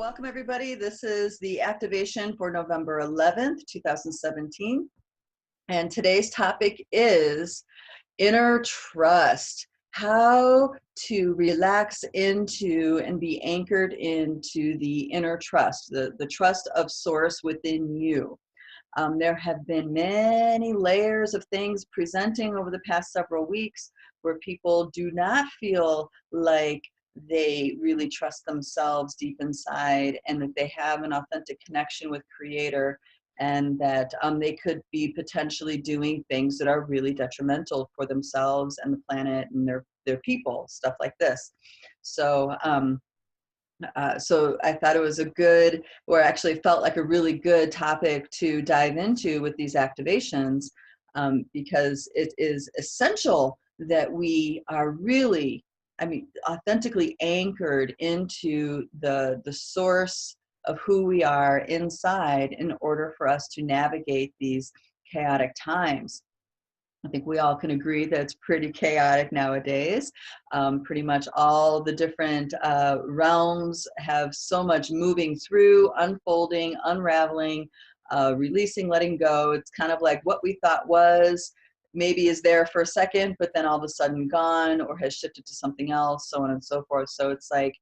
welcome everybody. This is the activation for November 11th, 2017. And today's topic is inner trust. How to relax into and be anchored into the inner trust, the trust of source within you. There have been many layers of things presenting over the past several weeks where people do not feel like they really trust themselves deep inside and that they have an authentic connection with Creator, and that they could be potentially doing things that are really detrimental for themselves and the planet and their people, stuff like this. So so I thought it was a good, or actually felt like a really good topic to dive into with these activations, because it is essential that we are really, authentically anchored into the source of who we are inside in order for us to navigate these chaotic times. I think we all can agree that it's pretty chaotic nowadays. Pretty much all the different realms have so much moving through, unfolding, unraveling, releasing, letting go. It's kind of like what we thought was maybe is there for a second, but then all of a sudden gone or has shifted to something else, so on and so forth. So it's like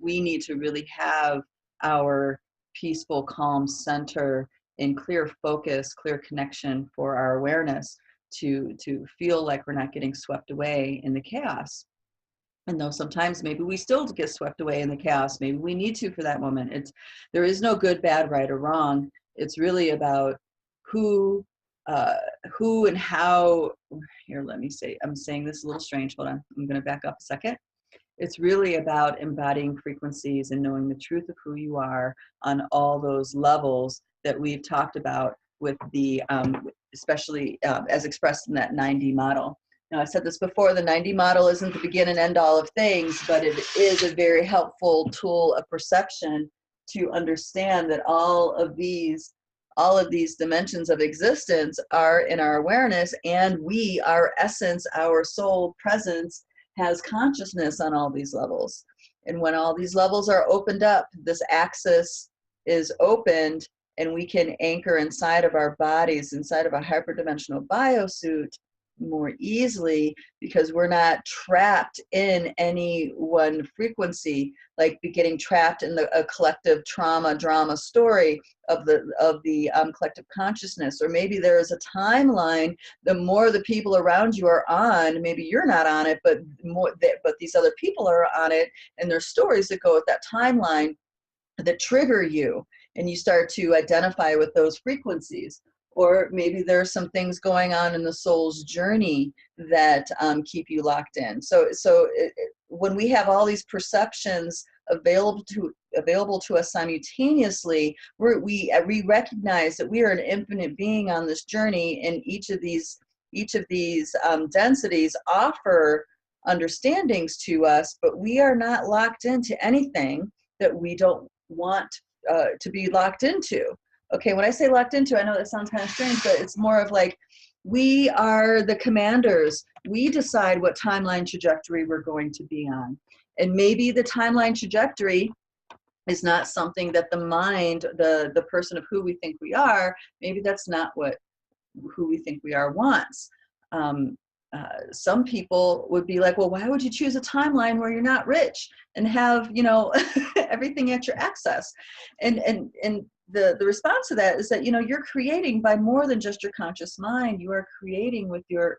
we need to really have our peaceful, calm center in clear focus, clear connection for our awareness, to feel like we're not getting swept away in the chaos. And though sometimes maybe we still get swept away in the chaos, maybe we need to for that moment. There is no good, bad, right, or wrong. It's really about who and how. Here, let me say, I'm saying this a little strange. Hold on, I'm going to back up a second. It's really about embodying frequencies and knowing the truth of who you are on all those levels that we've talked about with the, especially as expressed in that 9D model. Now, I said this before, the 9D model isn't the begin and end all of things, but it is a very helpful tool of perception to understand that all of these dimensions of existence are in our awareness, and we, our essence, our soul presence, has consciousness on all these levels. And when all these levels are opened up, this axis is opened, and we can anchor inside of our bodies, inside of a hyperdimensional biosuit more easily, because we're not trapped in any one frequency, like getting trapped in a collective drama story of the collective consciousness. Or maybe there is a timeline. The more the people around you are on, maybe you're not on it, but these other people are on it, and there's stories that go with that timeline that trigger you, and you start to identify with those frequencies. Or maybe there are some things going on in the soul's journey that keep you locked in. So when we have all these perceptions available to us simultaneously, we recognize that we are an infinite being on this journey, and each of these densities offer understandings to us, but we are not locked into anything that we don't want to be locked into. Okay, when I say locked into, I know that sounds kind of strange, but it's more of like, we are the commanders. We decide what timeline trajectory we're going to be on. And maybe the timeline trajectory is not something that the mind, the person of who we think we are, maybe that's not what who we think we are wants. Some people would be like, well, why would you choose a timeline where you're not rich and have, everything at your access? And the response to that is that, you're creating by more than just your conscious mind. You are creating with your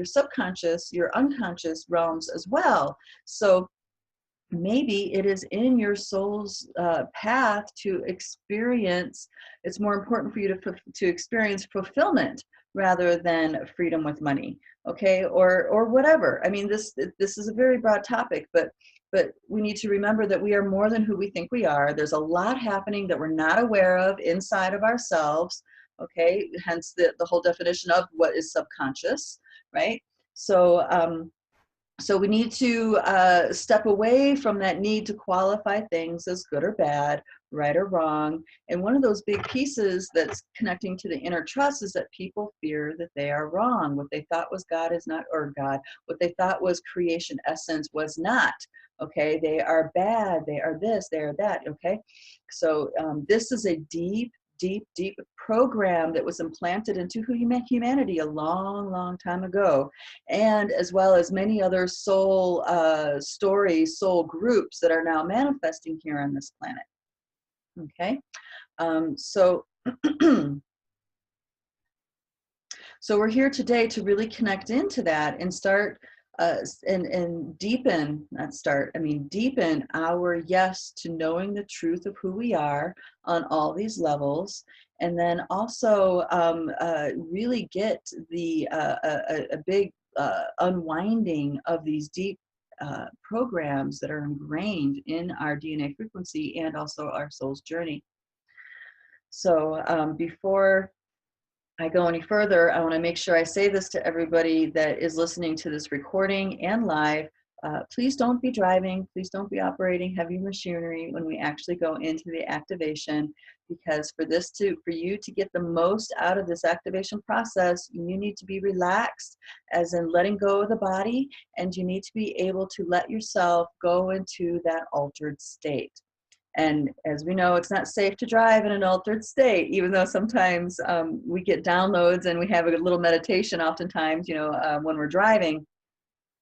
subconscious, your unconscious realms as well. So maybe it is in your soul's path to experience. It's more important for you to experience fulfillment rather than freedom with money. Okay, or whatever. I mean, this is a very broad topic, but we need to remember that we are more than who we think we are. There's a lot happening that we're not aware of inside of ourselves. Okay, hence the whole definition of what is subconscious, right? So So we need to step away from that need to qualify things as good or bad, right or wrong. And one of those big pieces that's connecting to the inner trust is that people fear that they are wrong. What they thought was God is not, or God, what they thought was creation essence was not. Okay, they are bad, they are this, they are that. Okay, so this is a deep, deep program that was implanted into humanity a long, long time ago, and as well as many other soul stories, soul groups that are now manifesting here on this planet. Okay, so so we're here today to really connect into that and start and deepen, not start, I mean deepen our yes to knowing the truth of who we are on all these levels, and then also really get the a big unwinding of these deep programs that are ingrained in our DNA frequency and also our soul's journey. So before I go any further, I want to make sure I say this to everybody that is listening to this recording and live. Please don't be driving. Please don't be operating heavy machinery when we actually go into the activation, because for you to get the most out of this activation process, you need to be relaxed, as in letting go of the body, and you need to be able to let yourself go into that altered state. And as we know, it's not safe to drive in an altered state, even though sometimes we get downloads and we have a little meditation oftentimes, when we're driving.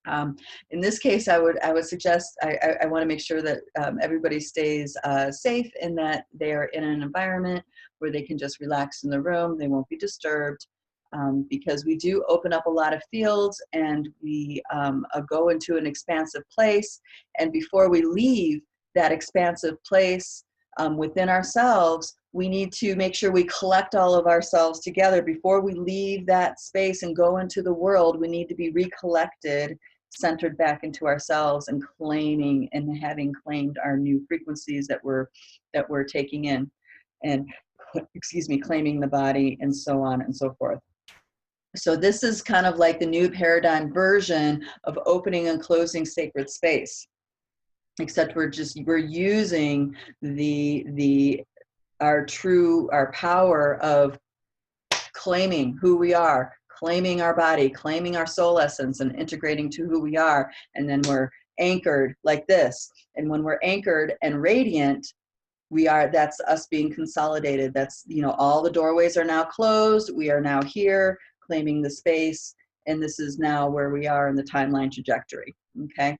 In this case, I would suggest, I want to make sure that everybody stays safe, and that they are in an environment where they can just relax in the room. They won't be disturbed, because we do open up a lot of fields, and we go into an expansive place. And before we leave that expansive place within ourselves, we need to make sure we collect all of ourselves together. Before we leave that space and go into the world, we need to be recollected, centered back into ourselves, and claiming and having claimed our new frequencies that we're taking in, and claiming the body, and so on and so forth. So this is kind of like the new paradigm version of opening and closing sacred space, except we're using our power of claiming who we are, claiming our body, claiming our soul essence, and integrating to who we are. And then we're anchored like this. And when we're anchored and radiant, that's us being consolidated. That's, all the doorways are now closed. We are now here claiming the space. And this is now where we are in the timeline trajectory. Okay.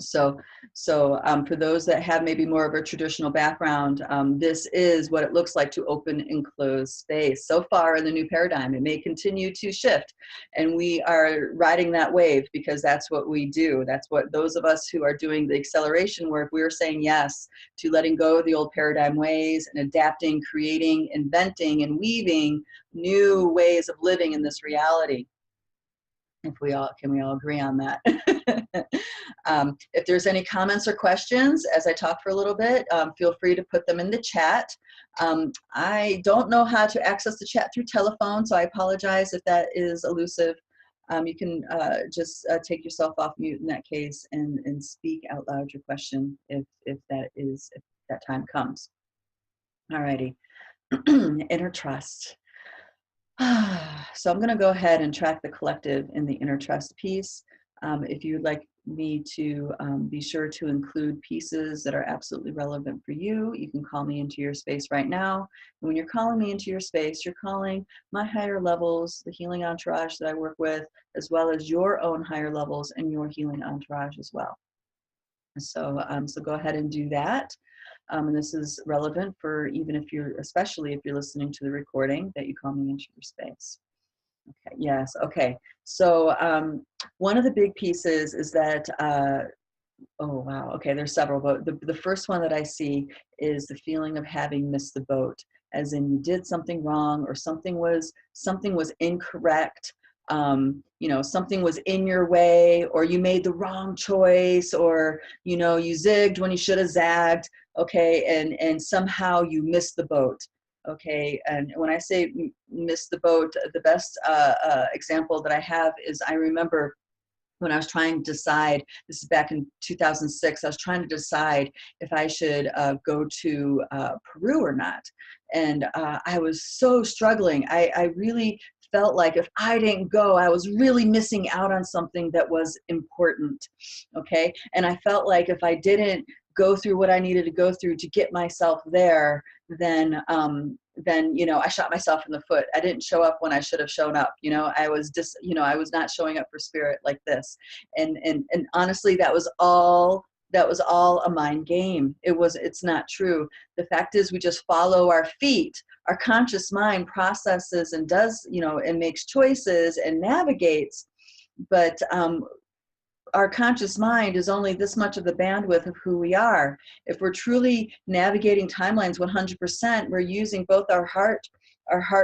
So for those that have maybe more of a traditional background, this is what it looks like to open and close space. So far in the new paradigm, it may continue to shift, and we are riding that wave, because that's what we do. That's what those of us who are doing the acceleration work, we're saying yes to letting go of the old paradigm ways and adapting, creating, inventing, and weaving new ways of living in this reality. Can we all agree on that? If there's any comments or questions as I talk for a little bit, feel free to put them in the chat. I don't know how to access the chat through telephone, so I apologize if that is elusive. You can just take yourself off mute in that case and speak out loud your question if that time comes. Alrighty, inner trust. So I'm going to go ahead and track the collective in the inner trust piece. If you'd like me to be sure to include pieces that are absolutely relevant for you, you can call me into your space right now. And when you're calling me into your space, you're calling my higher levels, the healing entourage that I work with, as well as your own higher levels and your healing entourage as well. So, so go ahead and do that. And this is relevant for especially if you're listening to the recording, that you call me into your space. Okay, yes, okay. So one of the big pieces is that, oh wow, okay, there's several, but the first one that I see is the feeling of having missed the boat, as in you did something wrong, or something was incorrect. Something was in your way, or you made the wrong choice, or you zigged when you should have zagged. Okay, and somehow you missed the boat. Okay, and when I say miss the boat, the best example that I have is, I remember when I was trying to decide, this is back in 2006, I was trying to decide if I should go to Peru or not. And I was so struggling. I really felt like if I didn't go, I was really missing out on something that was important. Okay. And I felt like if I didn't go through what I needed to go through to get myself there, then I shot myself in the foot. I didn't show up when I should have shown up. I was I was not showing up for spirit like this. And honestly, that was all a mind game. It's not true. The fact is, we just follow our feet. Our conscious mind processes and does, and makes choices and navigates. But our conscious mind is only this much of the bandwidth of who we are. If we're truly navigating timelines 100%, we're using both our heart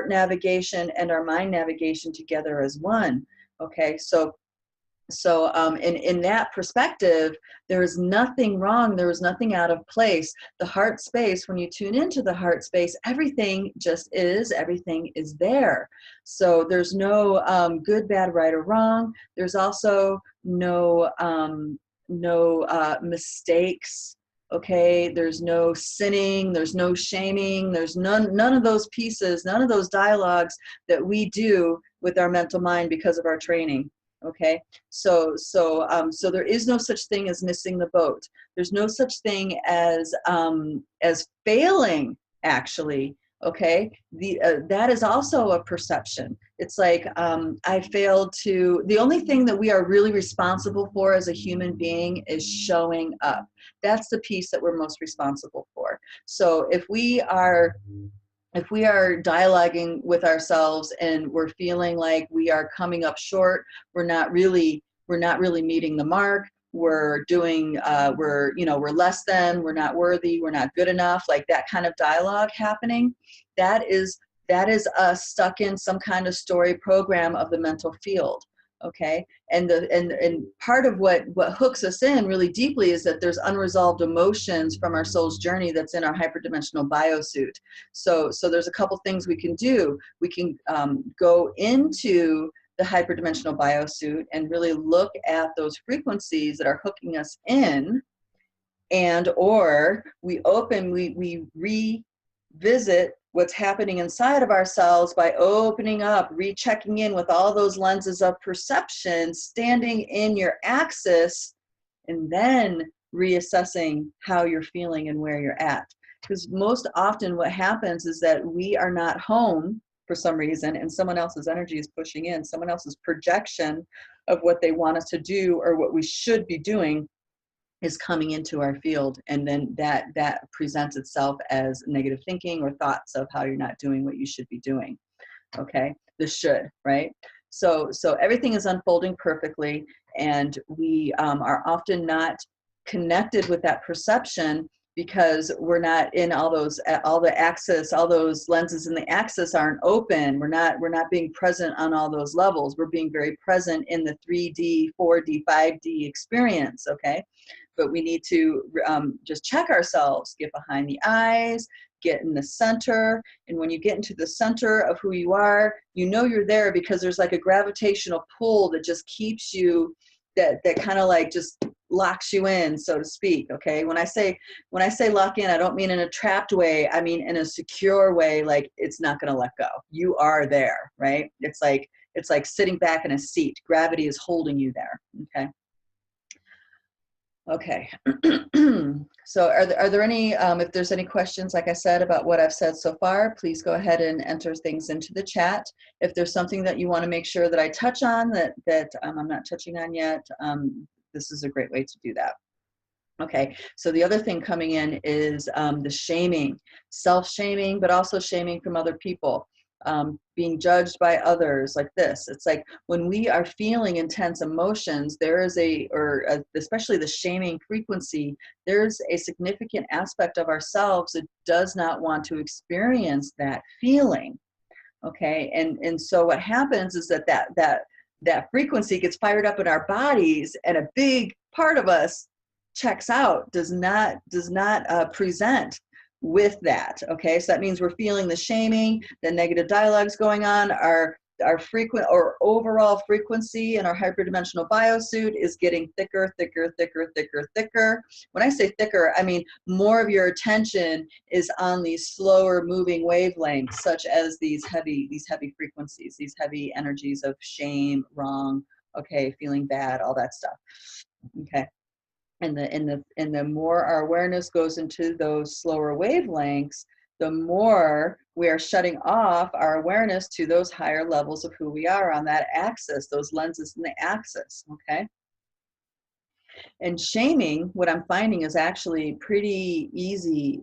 navigation and our mind navigation together as one. Okay, so in that perspective, there is nothing wrong. There is nothing out of place. The heart space, when you tune into the heart space, everything just is, everything is there. So there's no good, bad, right, or wrong. There's also no mistakes. Okay, there's no sinning, there's no shaming, there's none of those pieces, none of those dialogues that we do with our mental mind because of our training. Okay, so there is no such thing as missing the boat. There's no such thing as failing, actually. Okay, that is also a perception. It's like I failed to. The only thing that we are really responsible for as a human being is showing up. That's the piece that we're most responsible for. So if we are dialoguing with ourselves and we're feeling like we are coming up short, we're not really meeting the mark, we're doing, we're less than, we're not worthy, we're not good enough, like that kind of dialogue happening, that is us stuck in some kind of story program of the mental field. Okay, and part of what hooks us in really deeply is that there's unresolved emotions from our soul's journey that's in our hyperdimensional biosuit. So there's a couple things we can do. We can go into the hyperdimensional biosuit and really look at those frequencies that are hooking us in, and or we revisit what's happening inside of ourselves by opening up, rechecking in with all those lenses of perception, standing in your axis, and then reassessing how you're feeling and where you're at. Because most often what happens is that we are not home for some reason, and someone else's energy is pushing in, someone else's projection of what they want us to do or what we should be doing is coming into our field, and then that presents itself as negative thinking or thoughts of how you're not doing what you should be doing. Okay, the should, right? So everything is unfolding perfectly, and we are often not connected with that perception because we're not in all the axis, all those lenses in the axis aren't open. We're not being present on all those levels. We're being very present in the 3D, 4D, 5D experience. Okay. But we need to just check ourselves, get behind the eyes, get in the center. And when you get into the center of who you are, you know you're there because there's like a gravitational pull that just keeps you, that kind of like just locks you in, so to speak. Okay. When I say lock in, I don't mean in a trapped way. I mean in a secure way, like it's not going to let go. You are there, right? It's like sitting back in a seat. Gravity is holding you there. Okay. Okay. So are there any, if there's any questions, like I said, about what I've said so far, please go ahead and enter things into the chat. If there's something that you want to make sure that I touch on that I'm not touching on yet, this is a great way to do that. Okay, so the other thing coming in is the shaming, self-shaming, but also shaming from other people. Being judged by others, like this. It's like when we are feeling intense emotions, there is especially the shaming frequency, there's a significant aspect of ourselves that does not want to experience that feeling. Okay, and so what happens is that frequency gets fired up in our bodies, and a big part of us checks out, does not present with that. Okay, so that means we're feeling the shaming, the negative dialogues going on, our our frequent or overall frequency in our hyperdimensional biosuit is getting thicker, thicker, thicker, thicker, thicker. When I say thicker, I mean more of your attention is on these slower moving wavelengths, such as these heavy frequencies, these heavy energies of shame, wrong, okay, feeling bad, all that stuff. Okay. And the more our awareness goes into those slower wavelengths, the more we are shutting off our awareness to those higher levels of who we are on that axis, those lenses in the axis, okay? And shaming, what I'm finding, is actually pretty easy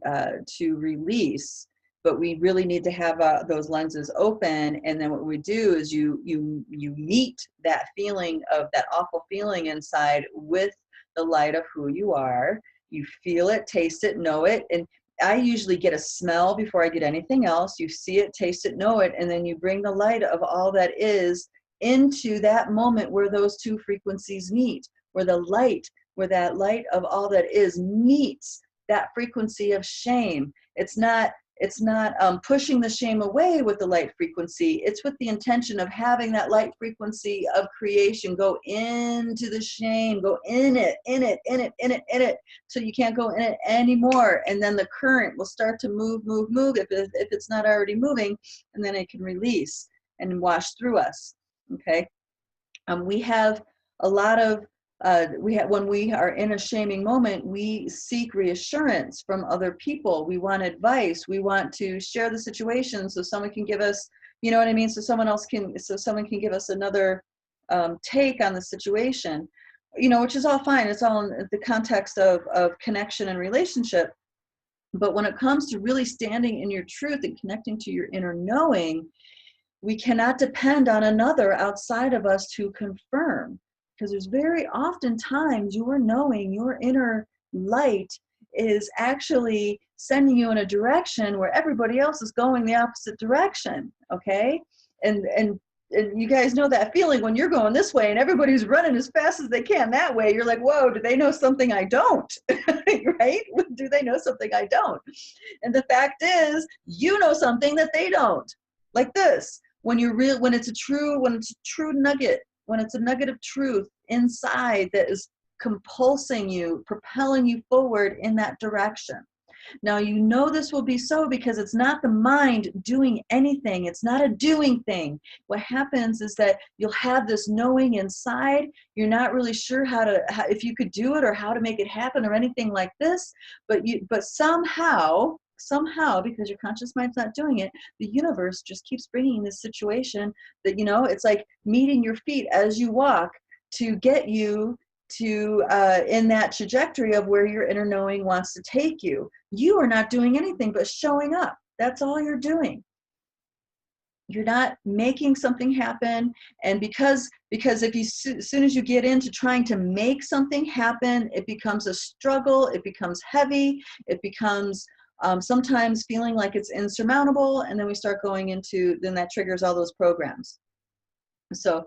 to release, but we really need to have those lenses open. And then what we do is you meet that feeling of that awful feeling inside with the light of who you are. You feel it, taste it, know it. And I usually get a smell before I get anything else. You see it, taste it, know it, and then you bring the light of all that is into that moment where those two frequencies meet, where that light of all that is meets that frequency of shame. It's not pushing the shame away with the light frequency. It's with the intention of having that light frequency of creation go into the shame, go in it, till you can't go in it anymore. And then the current will start to move if it's not already moving, and then it can release and wash through us. Okay. We have a lot of when we are in a shaming moment, we seek reassurance from other people. We want advice. We want to share the situation so someone can give us, you know what I mean? So someone can give us another take on the situation, you know, which is all fine. It's all in the context of connection and relationship. But when it comes to really standing in your truth and connecting to your inner knowing, we cannot depend on another outside of us to confirm. Because there's very often times your knowing, your inner light is actually sending you in a direction where everybody else is going the opposite direction, okay? And you guys know that feeling when you're going this way and everybody's running as fast as they can that way. You're like, whoa, do they know something I don't? Right? Do they know something I don't? And the fact is, you know something that they don't. Like this, when it's a true nugget, when it's a nugget of truth inside that is compulsing you, propelling you forward in that direction. Now, you know this will be so because it's not the mind doing anything. It's not a doing thing. What happens is that you'll have this knowing inside. You're not really sure if you could do it or how to make it happen or anything like this, but somehow, because your conscious mind's not doing it, the universe just keeps bringing this situation that, you know, it's like meeting your feet as you walk to get you to in that trajectory of where your inner knowing wants to take you. You are not doing anything but showing up. That's all you're doing. You're not making something happen. And because as soon as you get into trying to make something happen, it becomes a struggle, it becomes heavy, it becomes sometimes feeling like it's insurmountable, and then we start going into, then that triggers all those programs. So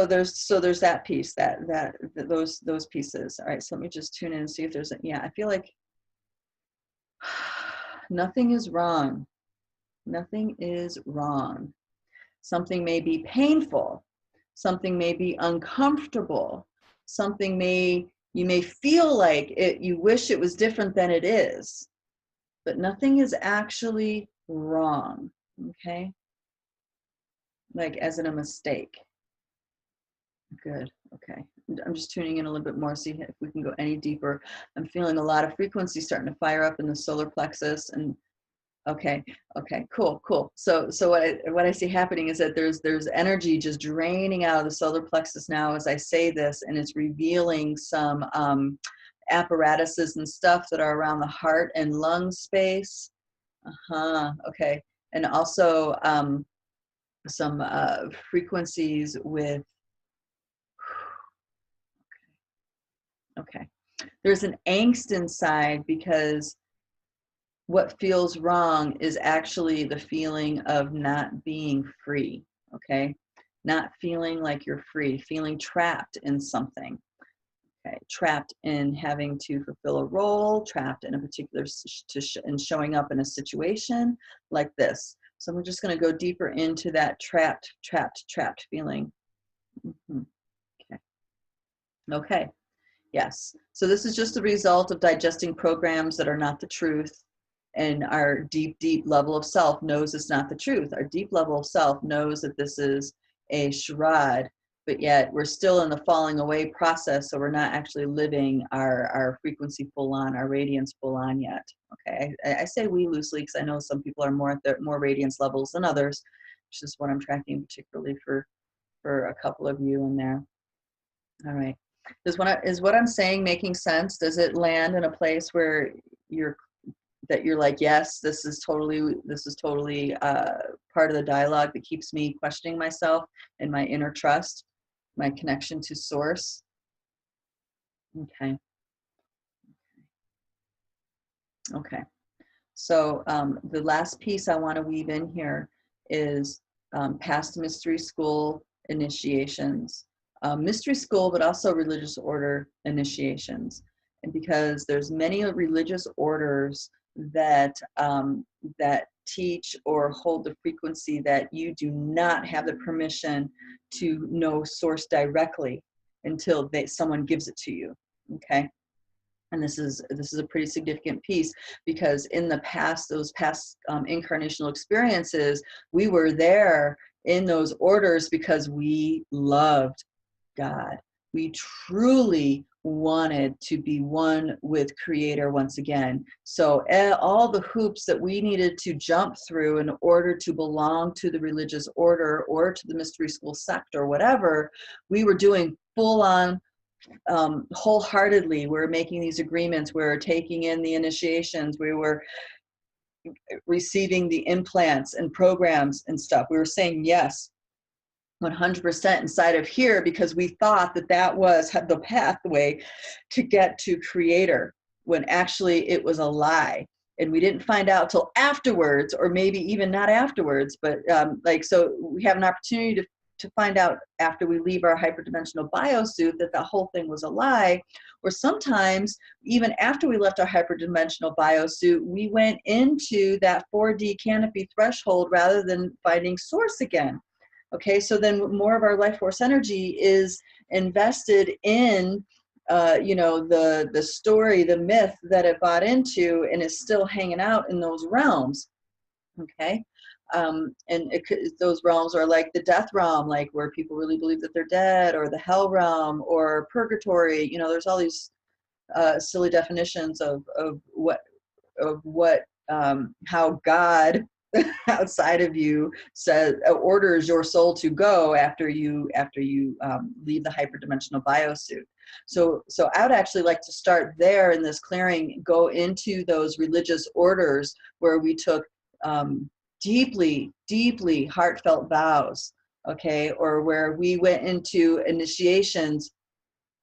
there's that piece, those pieces. All right, so let me just tune in and see if there's I feel like nothing is wrong. Nothing is wrong. Something may be painful. Something may be uncomfortable. You may feel like you wish it was different than it is. But nothing is actually wrong, okay? Like as in a mistake. Good, okay. I'm just tuning in a little bit more, see if we can go any deeper. I'm feeling a lot of frequency starting to fire up in the solar plexus, and okay, cool. So what I see happening is that there's energy just draining out of the solar plexus now as I say this, and it's revealing some apparatuses and stuff that are around the heart and lung space. Okay. And also some frequencies with, okay. There's an angst inside because what feels wrong is actually the feeling of not being free, okay? Not feeling like you're free, feeling trapped in something. Okay, trapped in having to fulfill a role, trapped in a particular, in showing up in a situation like this. So we're just going to go deeper into that trapped feeling. Okay. Okay. Yes. So this is just the result of digesting programs that are not the truth. And our deep, deep level of self knows it's not the truth. Our deep level of self knows that this is a charade, but yet we're still in the falling away process. So we're not actually living our frequency full on, our radiance full on yet. Okay. I say we loosely because I know some people are more at their more radiance levels than others, which is what I'm tracking particularly for a couple of you in there. All right. Is what I'm saying making sense? Does it land in a place where you're like, yes, this is totally part of the dialogue that keeps me questioning myself and my inner trust, my connection to source? Okay. Okay. So the last piece I want to weave in here is past mystery school initiations. Mystery school, but also religious order initiations. And because there's many religious orders that that teach or hold the frequency that you do not have the permission to know source directly until someone gives it to you. Okay. And this is a pretty significant piece, because in the past, those past incarnational experiences, we were there in those orders because we loved God. We truly wanted to be one with Creator once again. So all the hoops that we needed to jump through in order to belong to the religious order or to the mystery school sect or whatever, we were doing full on, wholeheartedly. We're making these agreements, we're taking in the initiations, we were receiving the implants and programs and stuff. We were saying yes 100% inside of here because we thought that was the pathway to get to Creator, when actually it was a lie. And we didn't find out till afterwards, or maybe even not afterwards, but so we have an opportunity to find out after we leave our hyperdimensional biosuit that the whole thing was a lie. Or sometimes even after we left our hyperdimensional biosuit, we went into that 4D canopy threshold rather than finding source again. Okay, so then more of our life force energy is invested in the story, the myth that it bought into, and is still hanging out in those realms. Okay. Those realms are like the death realm, like where people really believe that they're dead, or the hell realm, or purgatory. There's all these silly definitions of how God outside of you says orders your soul to go after you leave the hyperdimensional biosuit. So I would actually like to start there in this clearing, go into those religious orders where we took deeply, deeply heartfelt vows, okay, or where we went into initiations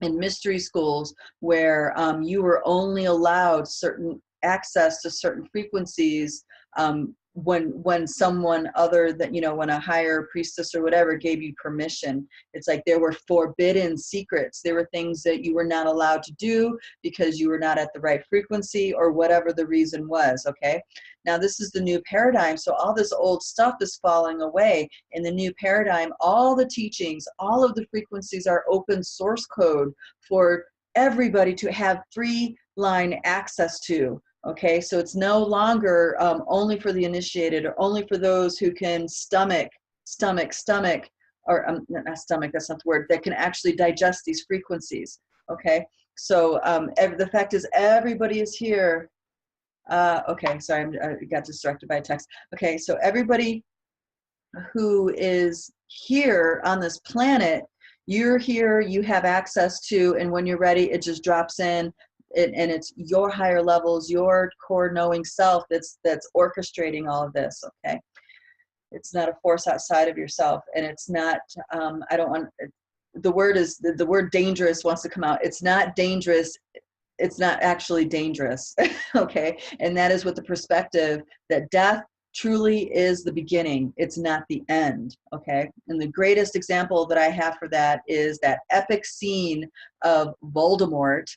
in mystery schools where you were only allowed certain access to certain frequencies when someone other than, when a higher priestess or whatever gave you permission. It's like there were forbidden secrets. There were things that you were not allowed to do because you were not at the right frequency or whatever the reason was, okay? Now this is the new paradigm. So all this old stuff is falling away. In the new paradigm, all the teachings, all of the frequencies are open source code for everybody to have free line access to. Okay, so it's no longer only for the initiated or only for those who can stomach, or not stomach, that's not the word, that can actually digest these frequencies. Okay, so the fact is everybody is here. Okay, sorry, I got distracted by a text. Okay, so everybody who is here on this planet, you're here, you have access to, and when you're ready, it just drops in. And it's your higher levels, your core knowing self that's orchestrating all of this, okay? It's not a force outside of yourself, and it's not, I don't want, the word dangerous wants to come out. It's not dangerous, it's not actually dangerous, okay? And that is with the perspective that death truly is the beginning, it's not the end, okay? And the greatest example that I have for that is that epic scene of Voldemort,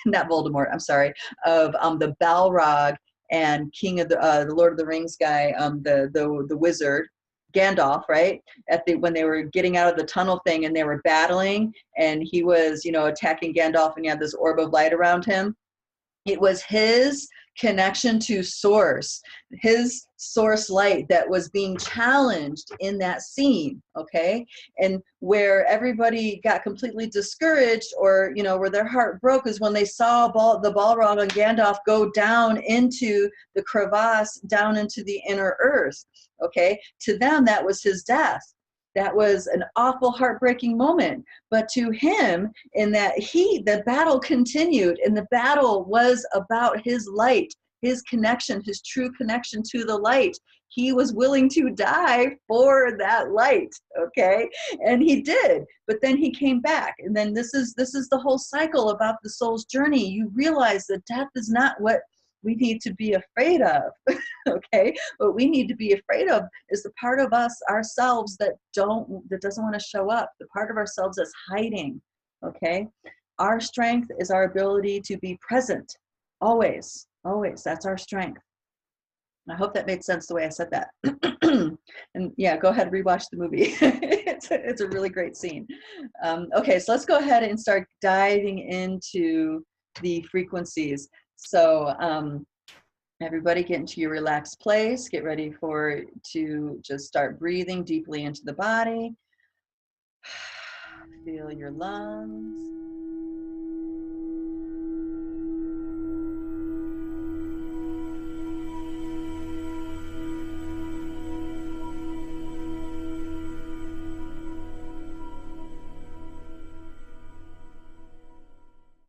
not Voldemort, I'm sorry, of the Balrog and King of the Lord of the Rings guy, the wizard, Gandalf, right? When they were getting out of the tunnel thing and they were battling, and he was, you know, attacking Gandalf, and he had this orb of light around him. It was his connection to source, his source light, that was being challenged in that scene, okay? And where everybody got completely discouraged, or, you know, where their heart broke, is when they saw the Balrog and Gandalf go down into the crevasse, down into the inner earth, okay? To them, that was his death. That was an awful, heartbreaking moment. But to him, in that the battle continued, and the battle was about his light, his connection, his true connection to the light. He was willing to die for that light, okay? And he did, but then he came back. And then this is the whole cycle about the soul's journey. You realize that death is not what we need to be afraid of, okay? What we need to be afraid of is the part of us, ourselves, that doesn't want to show up, the part of ourselves that's hiding, okay? Our strength is our ability to be present, always, always. That's our strength. I hope that made sense the way I said that. And yeah, go ahead and rewatch the movie. It's a really great scene. Okay, so let's go ahead and start diving into the frequencies. So everybody get into your relaxed place. Get ready to just start breathing deeply into the body. Feel your lungs.